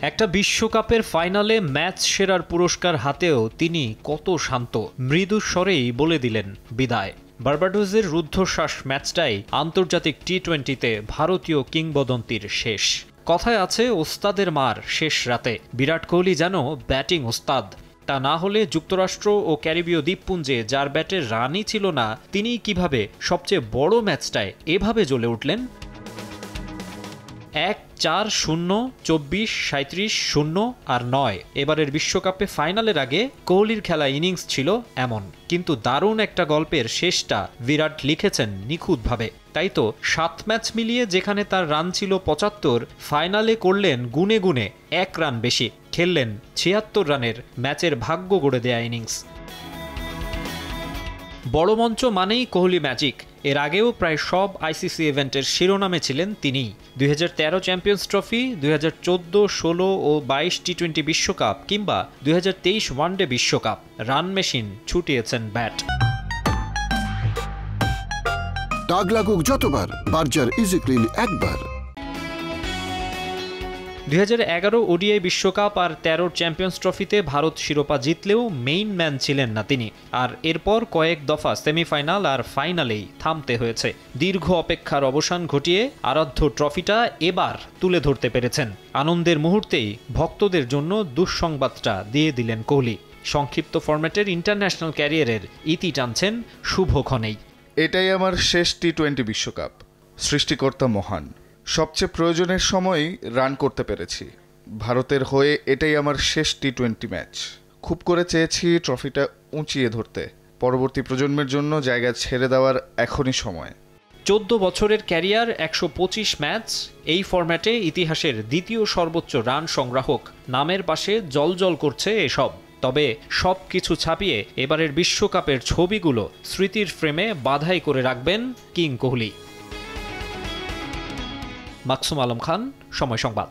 একটা বিশ্বকাপের ফাইনালে ম্যাচ সেরার পুরস্কার হাতেও তিনি কত শান্ত, মৃদু স্বরেই বলে দিলেন বিদায়। বার্বাডোসের রুদ্ধশ্বাস ম্যাচটাই আন্তর্জাতিক টি-20তে ভারতীয় কিংবদন্তির শেষ। কথায় আছে ওস্তাদের মার শেষ রাতে। বিরাট কোহলি যেন ব্যাটিং ওস্তাদ। তা না হলে যুক্তরাষ্ট্র ও ক্যারিবীয় দ্বীপপুঞ্জে যার ব্যাটে রানই ছিল না, তিনি কিভাবে সবচেয়ে বড় ম্যাচটায় এভাবে জ্বলে উঠলেন? 1-4-0, 24-37-0 আর 9। এবারের বিশ্বকাপে ফাইনালের আগে কোহলির খেলা ইনিংস ছিল এমন, কিন্তু দারুণ একটা গল্পের শেষটা বিরাট লিখেছেন নিখুঁতভাবে। তাই তো 7 ম্যাচ মিলিয়ে যেখানে তার রান ছিল 75, ফাইনালে করলেন গুনে গুনে 1 রান বেশি, খেললেন 76 রানের ম্যাচের ভাগ্য গড়ে দেয়া ইনিংস। বড় মঞ্চ মানেই কোহলি ম্যাজিক। এর আগেও প্রায় সব আইসিসি ইভেন্টের শিরোনামে ছিলেন তিনি। 2013 চ্যাম্পিয়ন্স ট্রফি, 2014, 16 ও 22 টি-20 বিশ্বকাপ কিংবা 2023 ওয়ানডে বিশ্বকাপ, রান মেশিন ছুটিয়েছেন ব্যাট। দাগ লাগুক যতবার, বার্জার ইজি ক্লিন একবার। 2011 ওডিআই বিশ্বকাপ আর 13 চ্যাম্পিয়ন্স ট্রফিতে ভারত শিরোপা জিতলেও মেইন ম্যান ছিলেন না তিনি। আর এরপর কয়েক দফা সেমিফাইনাল আর ফাইনালেই থামতে হয়েছে। দীর্ঘ অপেক্ষার অবসান ঘটিয়ে আরাধ্য ট্রফিটা এবার তুলে ধরতে পেরেছেন। আনন্দের মুহূর্তেই ভক্তদের জন্য দুঃসংবাদটা দিয়ে দিলেন কোহলি। সংক্ষিপ্ত ফরম্যাটের ইন্টারন্যাশনাল ক্যারিয়ারের ইতি টানছেন শুভক্ষণেই। এটাই আমার শেষ টি-20 বিশ্বকাপ। সৃষ্টিকর্তা মহান। সবচেয়ে প্রয়োজনের সময়ই রান করতে পেরেছি। ভারতের হয়ে এটাই আমার শেষ টি-20 ম্যাচ। খুব করে চেয়েছি ট্রফিটা উঁচিয়ে ধরতে। পরবর্তী প্রজন্মের জন্য জায়গা ছেড়ে দেওয়ার এখনই সময়। 14 বছরের ক্যারিয়ার, 125 ম্যাচ, এই ফরম্যাটে ইতিহাসের দ্বিতীয় সর্বোচ্চ রান সংগ্রাহক। নামের পাশে জলজল করছে এসব। তবে সব কিছু ছাপিয়ে এবারের বিশ্বকাপের ছবিগুলো স্মৃতির ফ্রেমে বাধাই করে রাখবেন কিং কোহলি। মাকসুম আলম খান, সময় সংবাদ।